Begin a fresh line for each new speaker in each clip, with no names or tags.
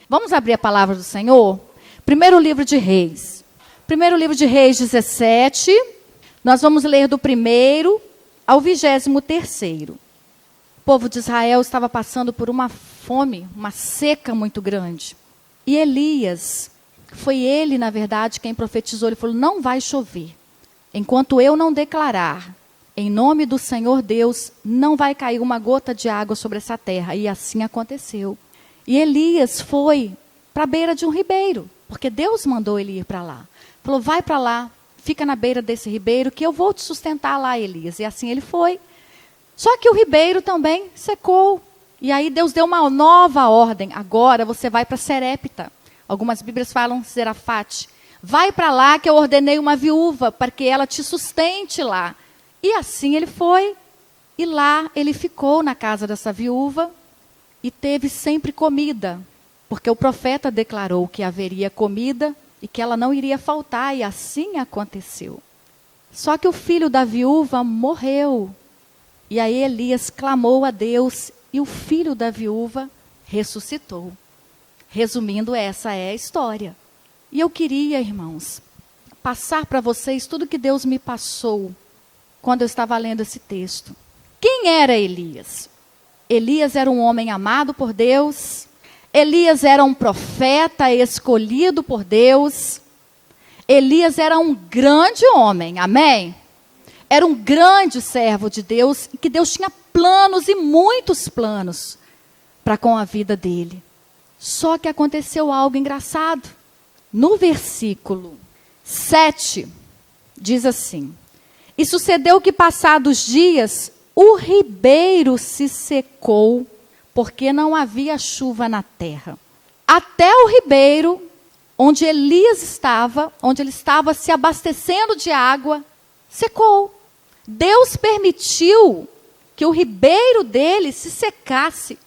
Vamos abrir a palavra do Senhor? Primeiro livro de Reis. Primeiro livro de Reis 17. Nós vamos ler do 1º ao 23º. O povo de Israel estava passando por uma fome, uma seca muito grande. E Elias, foi ele, na verdade, quem profetizou. Ele falou, não vai chover. Enquanto eu não declarar, em nome do Senhor Deus, não vai cair uma gota de água sobre essa terra. E assim aconteceu. E Elias foi para a beira de um ribeiro, porque Deus mandou ele ir para lá. Falou, vai para lá, fica na beira desse ribeiro, que eu vou te sustentar lá, Elias. E assim ele foi. Só que o ribeiro também secou. E aí Deus deu uma nova ordem. Agora você vai para Serepta. Algumas Bíblias falam Zerafate. Vai para lá que eu ordenei uma viúva, para que ela te sustente lá. E assim ele foi. E lá ele ficou na casa dessa viúva. E teve sempre comida, porque o profeta declarou que haveria comida e que ela não iria faltar, e assim aconteceu. Só que o filho da viúva morreu. E aí Elias clamou a Deus e o filho da viúva ressuscitou. Resumindo, essa é a história. E eu queria, irmãos, passar para vocês tudo que Deus me passou quando eu estava lendo esse texto. Quem era Elias? Elias era um homem amado por Deus. Elias era um profeta escolhido por Deus. Elias era um grande homem, amém? Era um grande servo de Deus, e que Deus tinha planos e muitos planos para com a vida dele. Só que aconteceu algo engraçado. No versículo 7, diz assim: E sucedeu que passados dias, o ribeiro se secou, porque não havia chuva na terra. Até o ribeiro, onde Elias estava, onde ele estava se abastecendo de água, secou. Deus permitiu que o ribeiro dele se secasse.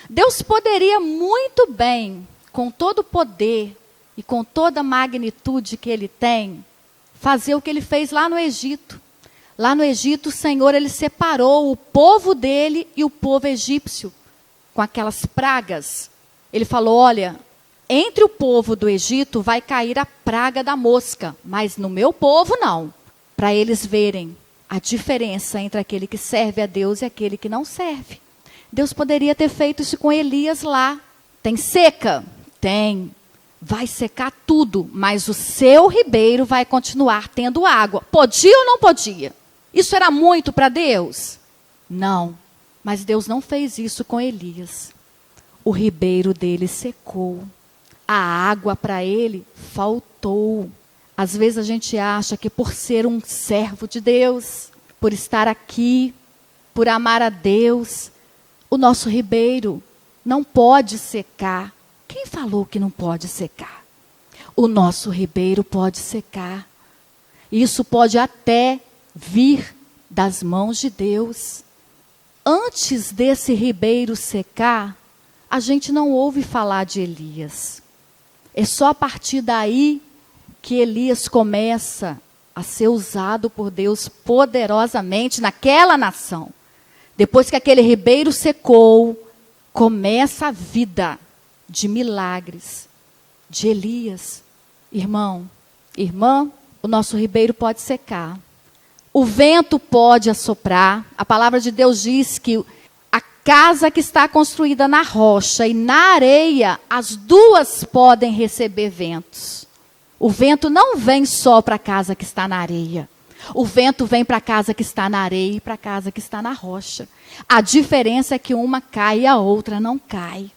Deus poderia muito bem, com todo o poder e com toda a magnitude que ele tem, fazer o que ele fez lá no Egito. Lá no Egito, o Senhor, ele separou o povo dele e o povo egípcio, com aquelas pragas. Ele falou, olha, entre o povo do Egito vai cair a praga da mosca, mas no meu povo não. Para eles verem a diferença entre aquele que serve a Deus e aquele que não serve. Deus poderia ter feito isso com Elias lá. Tem seca? Tem. Vai secar tudo, mas o seu ribeiro vai continuar tendo água. Podia ou não podia? Isso era muito para Deus? Não. Mas Deus não fez isso com Elias. O ribeiro dele secou. A água para ele faltou. Às vezes a gente acha que por ser um servo de Deus, por estar aqui, por amar a Deus, o nosso ribeiro não pode secar. Quem falou que não pode secar? O nosso ribeiro pode secar. Isso pode até vir das mãos de Deus. Antes desse ribeiro secar, a gente não ouve falar de Elias. É só a partir daí que Elias começa a ser usado por Deus poderosamente naquela nação. Depois que aquele ribeiro secou, começa a vida de milagres de Elias. Irmão, irmã, o nosso ribeiro pode secar. O vento pode assoprar. A palavra de Deus diz que a casa que está construída na rocha e na areia, as duas podem receber ventos. O vento não vem só para a casa que está na areia. O vento vem para a casa que está na areia e para a casa que está na rocha. A diferença é que uma cai e a outra não cai.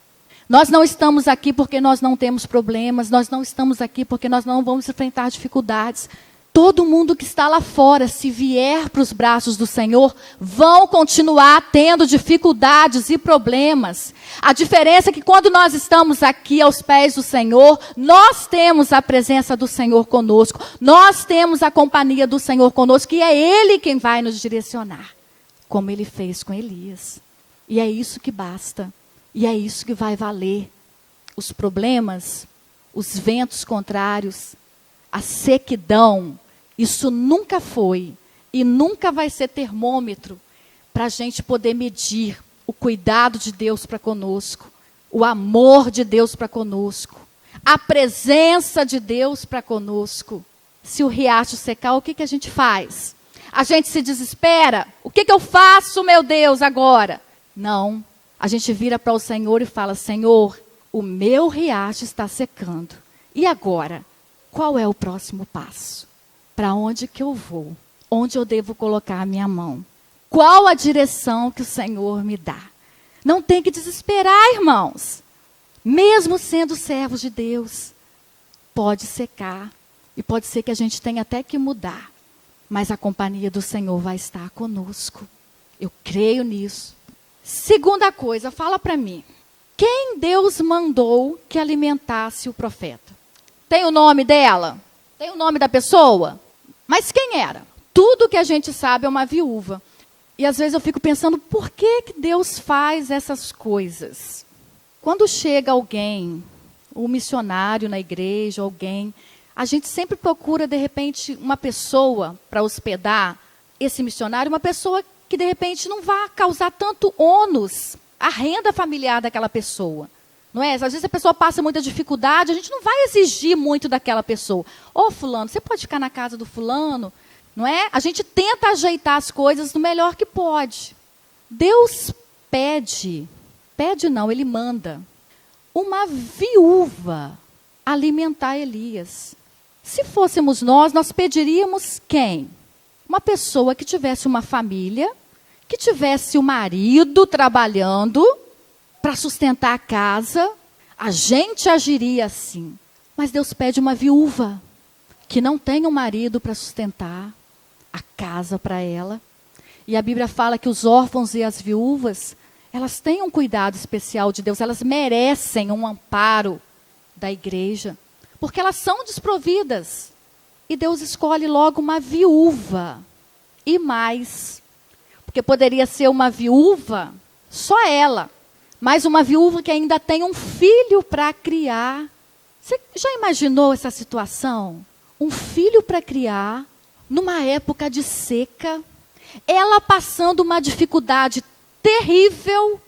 Nós não estamos aqui porque nós não temos problemas. Nós não estamos aqui porque nós não vamos enfrentar dificuldades. Todo mundo que está lá fora, se vier para os braços do Senhor, vão continuar tendo dificuldades e problemas. A diferença é que quando nós estamos aqui aos pés do Senhor, nós temos a presença do Senhor conosco. Nós temos a companhia do Senhor conosco, e é Ele quem vai nos direcionar, como Ele fez com Elias. E é isso que basta. E é isso que vai valer. Os problemas, os ventos contrários, a sequidão, isso nunca foi e nunca vai ser termômetro para a gente poder medir o cuidado de Deus para conosco, o amor de Deus para conosco, a presença de Deus para conosco. Se o riacho secar, o que a gente faz? A gente se desespera. O que eu faço, meu Deus, agora? Não. A gente vira para o Senhor e fala: Senhor, o meu riacho está secando. E agora? Qual é o próximo passo? Para onde que eu vou? Onde eu devo colocar a minha mão? Qual a direção que o Senhor me dá? Não tem que desesperar, irmãos. Mesmo sendo servos de Deus, pode secar. E pode ser que a gente tenha até que mudar. Mas a companhia do Senhor vai estar conosco. Eu creio nisso. Segunda coisa, fala para mim. Quem Deus mandou que alimentasse o profeta? Tem o nome dela? Tem o nome da pessoa? Mas quem era? Tudo que a gente sabe é uma viúva. E às vezes eu fico pensando, por que Deus faz essas coisas? Quando chega alguém, um missionário na igreja, alguém, a gente sempre procura, de repente, uma pessoa para hospedar esse missionário, uma pessoa que, de repente, não vá causar tanto ônus à renda familiar daquela pessoa. Não é? Às vezes a pessoa passa muita dificuldade, a gente não vai exigir muito daquela pessoa. Ô, fulano, você pode ficar na casa do fulano? Não é? A gente tenta ajeitar as coisas do melhor que pode. Deus pede não, ele manda uma viúva alimentar Elias. Se fôssemos nós pediríamos quem? Uma pessoa que tivesse uma família, que tivesse o marido trabalhando para sustentar a casa. A gente agiria assim. Mas Deus pede uma viúva que não tem um marido para sustentar a casa para ela. E a Bíblia fala que os órfãos e as viúvas, elas têm um cuidado especial de Deus, elas merecem um amparo da igreja, porque elas são desprovidas. E Deus escolhe logo uma viúva. E mais, porque poderia ser uma viúva, só ela, mas uma viúva que ainda tem um filho para criar. Você já imaginou essa situação? Um filho para criar, numa época de seca, ela passando uma dificuldade terrível,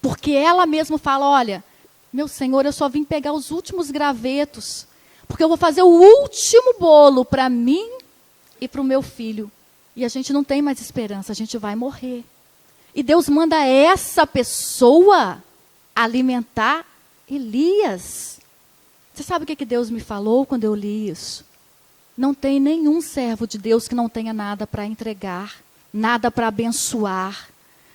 porque ela mesma fala: olha, meu Senhor, eu só vim pegar os últimos gravetos, porque eu vou fazer o último bolo para mim e para o meu filho. E a gente não tem mais esperança, a gente vai morrer. E Deus manda essa pessoa alimentar Elias. Você sabe o que Deus me falou quando eu li isso? Não tem nenhum servo de Deus que não tenha nada para entregar, nada para abençoar,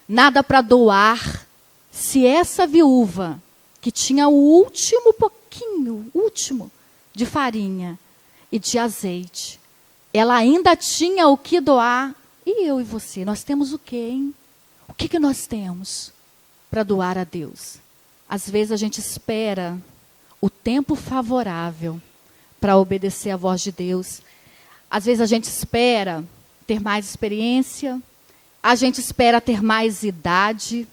nada para doar. Se essa viúva, que tinha o último pouquinho, de farinha e de azeite, ela ainda tinha o que doar. E eu e você, nós temos o quê, hein? O que nós temos para doar a Deus? Às vezes a gente espera o tempo favorável para obedecer à voz de Deus. Às vezes a gente espera ter mais experiência, a gente espera ter mais idade,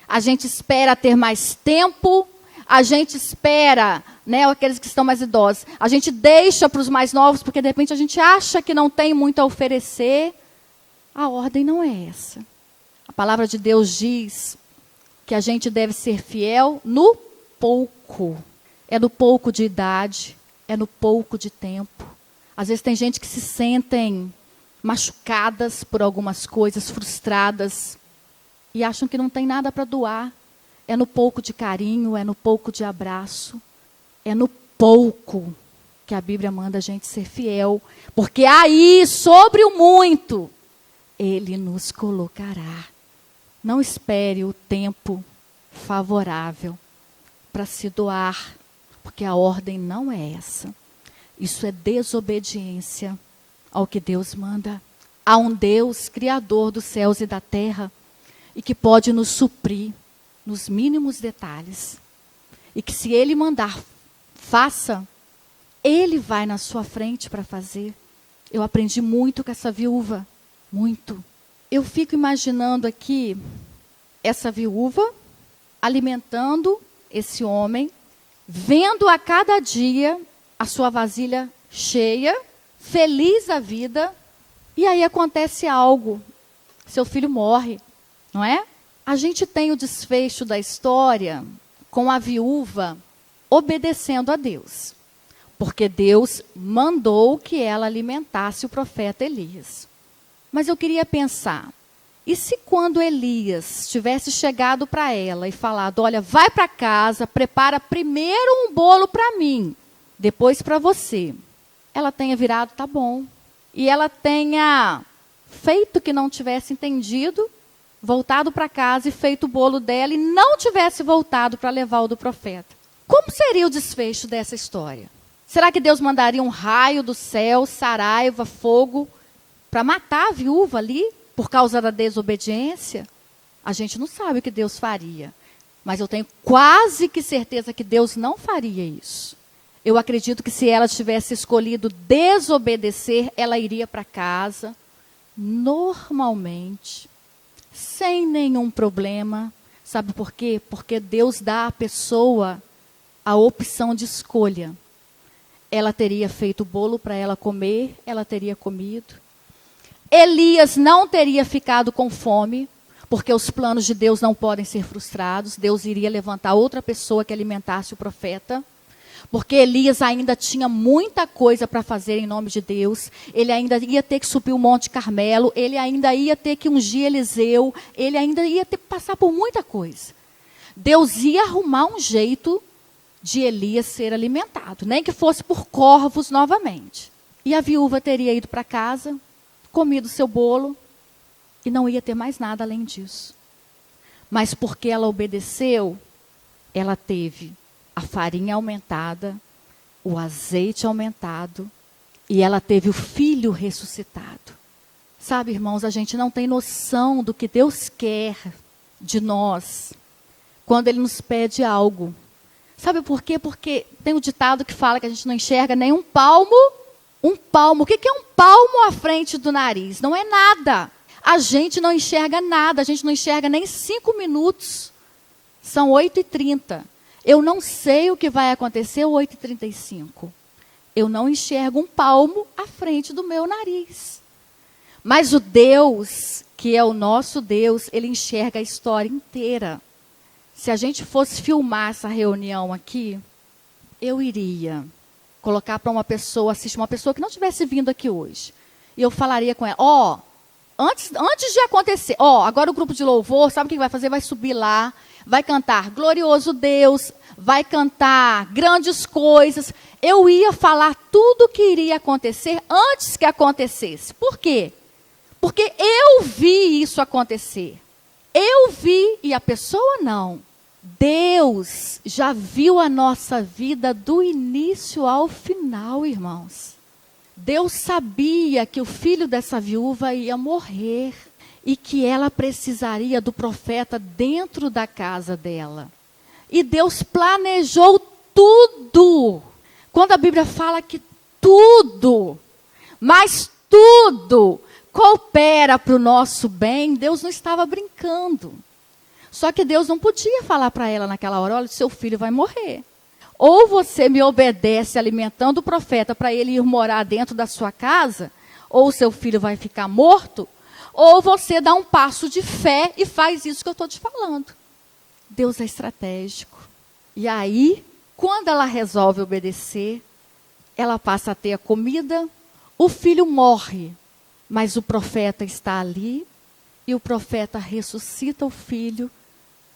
a gente espera ter mais tempo, a gente espera, né, aqueles que estão mais idosos, a gente deixa para os mais novos, porque de repente a gente acha que não tem muito a oferecer. A ordem não é essa. A palavra de Deus diz que a gente deve ser fiel no pouco. É no pouco de idade, é no pouco de tempo. Às vezes tem gente que se sentem machucadas por algumas coisas, frustradas, e acham que não tem nada para doar. É no pouco de carinho, é no pouco de abraço, é no pouco que a Bíblia manda a gente ser fiel. Porque aí, sobre o muito, Ele nos colocará. Não espere o tempo favorável para se doar, porque a ordem não é essa. Isso é desobediência ao que Deus manda. Há um Deus, Criador dos céus e da terra, e que pode nos suprir nos mínimos detalhes. E que se Ele mandar, faça, Ele vai na sua frente para fazer. Eu aprendi muito com essa viúva, muito. Eu fico imaginando aqui essa viúva alimentando esse homem, vendo a cada dia a sua vasilha cheia, feliz a vida, e aí acontece algo. Seu filho morre, não é? A gente tem o desfecho da história com a viúva obedecendo a Deus. Porque Deus mandou que ela alimentasse o profeta Elias. Mas eu queria pensar, e se quando Elias tivesse chegado para ela e falado, olha, vai para casa, prepara primeiro um bolo para mim, depois para você. Ela tenha virado, tá bom. E ela tenha feito que não tivesse entendido, voltado para casa e feito o bolo dela e não tivesse voltado para levar o do profeta. Como seria o desfecho dessa história? Será que Deus mandaria um raio do céu, saraiva, fogo, para matar a viúva ali, por causa da desobediência? A gente não sabe o que Deus faria. Mas eu tenho quase que certeza que Deus não faria isso. Eu acredito que se ela tivesse escolhido desobedecer, ela iria para casa, normalmente, sem nenhum problema. Sabe por quê? Porque Deus dá à pessoa a opção de escolha. Ela teria feito o bolo para ela comer, ela teria comido. Elias não teria ficado com fome, porque os planos de Deus não podem ser frustrados. Deus iria levantar outra pessoa que alimentasse o profeta. Porque Elias ainda tinha muita coisa para fazer em nome de Deus. Ele ainda ia ter que subir o Monte Carmelo. Ele ainda ia ter que ungir Eliseu. Ele ainda ia ter que passar por muita coisa. Deus ia arrumar um jeito de Elias ser alimentado. Nem que fosse por corvos novamente. E a viúva teria ido para casa, comido seu bolo, e não ia ter mais nada além disso. Mas porque ela obedeceu, ela teve a farinha aumentada, o azeite aumentado, e ela teve o filho ressuscitado. Sabe, irmãos, a gente não tem noção do que Deus quer de nós quando Ele nos pede algo. Sabe por quê? Porque tem um ditado que fala que a gente não enxerga nem um palmo. Um palmo. O que é um palmo à frente do nariz? Não é nada. A gente não enxerga nada. A gente não enxerga nem 5 minutos. São 8h30. Eu não sei o que vai acontecer às 8h35. Eu não enxergo um palmo à frente do meu nariz. Mas o Deus, que é o nosso Deus, Ele enxerga a história inteira. Se a gente fosse filmar essa reunião aqui, eu iria colocar para uma pessoa, assistir uma pessoa que não tivesse vindo aqui hoje. E eu falaria com ela, antes de acontecer, agora o grupo de louvor, sabe o que vai fazer? Vai subir lá, vai cantar glorioso Deus, vai cantar grandes coisas. Eu ia falar tudo o que iria acontecer antes que acontecesse. Por quê? Porque eu vi isso acontecer. Eu vi e a pessoa não. Deus já viu a nossa vida do início ao final, irmãos. Deus sabia que o filho dessa viúva ia morrer e que ela precisaria do profeta dentro da casa dela. E Deus planejou tudo. Quando a Bíblia fala que tudo, mas tudo coopera para o nosso bem, Deus não estava brincando. Só que Deus não podia falar para ela naquela hora, olha, seu filho vai morrer. Ou você me obedece alimentando o profeta para ele ir morar dentro da sua casa, ou seu filho vai ficar morto, ou você dá um passo de fé e faz isso que eu estou te falando. Deus é estratégico. E aí, quando ela resolve obedecer, ela passa a ter a comida, o filho morre, mas o profeta está ali, e o profeta ressuscita o filho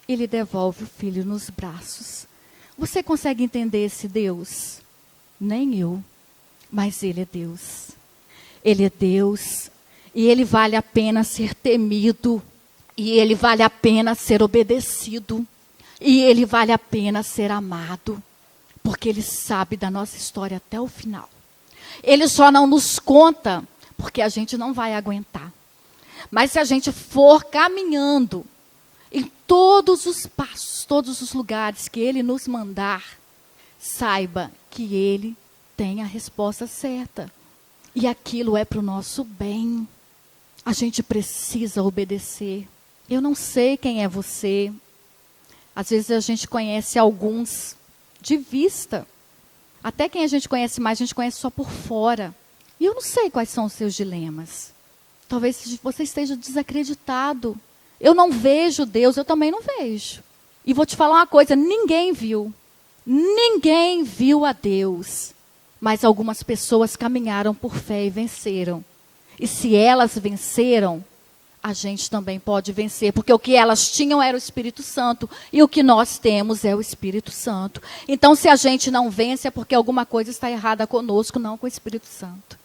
e lhe devolve o filho nos braços. Você consegue entender esse Deus? Nem eu, mas Ele é Deus. Ele é Deus, e Ele vale a pena ser temido, e Ele vale a pena ser obedecido, e Ele vale a pena ser amado, porque Ele sabe da nossa história até o final. Ele só não nos conta, porque a gente não vai aguentar. Mas se a gente for caminhando em todos os passos, todos os lugares que Ele nos mandar, saiba que Ele tem a resposta certa. E aquilo é para o nosso bem. A gente precisa obedecer. Eu não sei quem é você. Às vezes a gente conhece alguns de vista. Até quem a gente conhece mais, a gente conhece só por fora. E eu não sei quais são os seus dilemas. Talvez você esteja desacreditado. Eu não vejo Deus, eu também não vejo. E vou te falar uma coisa, ninguém viu a Deus, mas algumas pessoas caminharam por fé e venceram. E se elas venceram, a gente também pode vencer, porque o que elas tinham era o Espírito Santo, e o que nós temos é o Espírito Santo. Então, se a gente não vence, é porque alguma coisa está errada conosco, não com o Espírito Santo.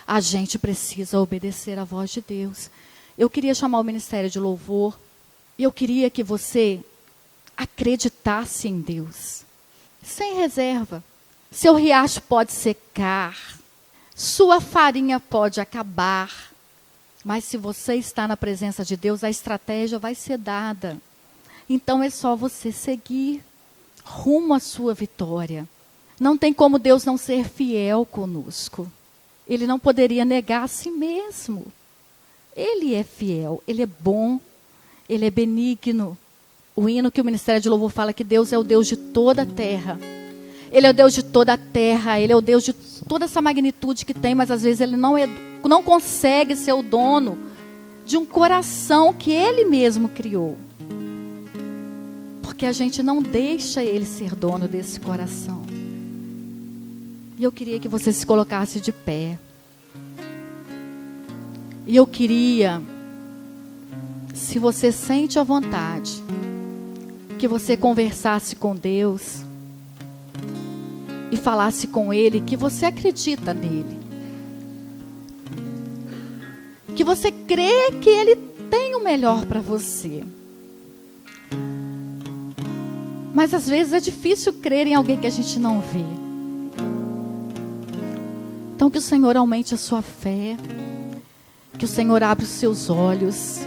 A gente precisa obedecer à voz de Deus. Eu queria chamar o Ministério de Louvor, e eu queria que você acreditasse em Deus, sem reserva. Seu riacho pode secar, sua farinha pode acabar, mas se você está na presença de Deus, a estratégia vai ser dada. Então é só você seguir rumo à sua vitória. Não tem como Deus não ser fiel conosco. Ele não poderia negar a si mesmo. Ele é fiel, ele é bom, ele é benigno. O hino que o Ministério de Louvor fala que Deus é o Deus de toda a terra. Ele é o Deus de toda a terra, ele é o Deus de toda essa magnitude que tem, mas às vezes ele não consegue ser o dono de um coração que ele mesmo criou. Porque a gente não deixa ele ser dono desse coração. E eu queria que você se colocasse de pé. E eu queria, se você sente a vontade, que você conversasse com Deus e falasse com Ele que você acredita nele. Que você crê que Ele tem o melhor para você. Mas às vezes é difícil crer em alguém que a gente não vê. Então que o Senhor aumente a sua fé. Que o Senhor abra os seus olhos.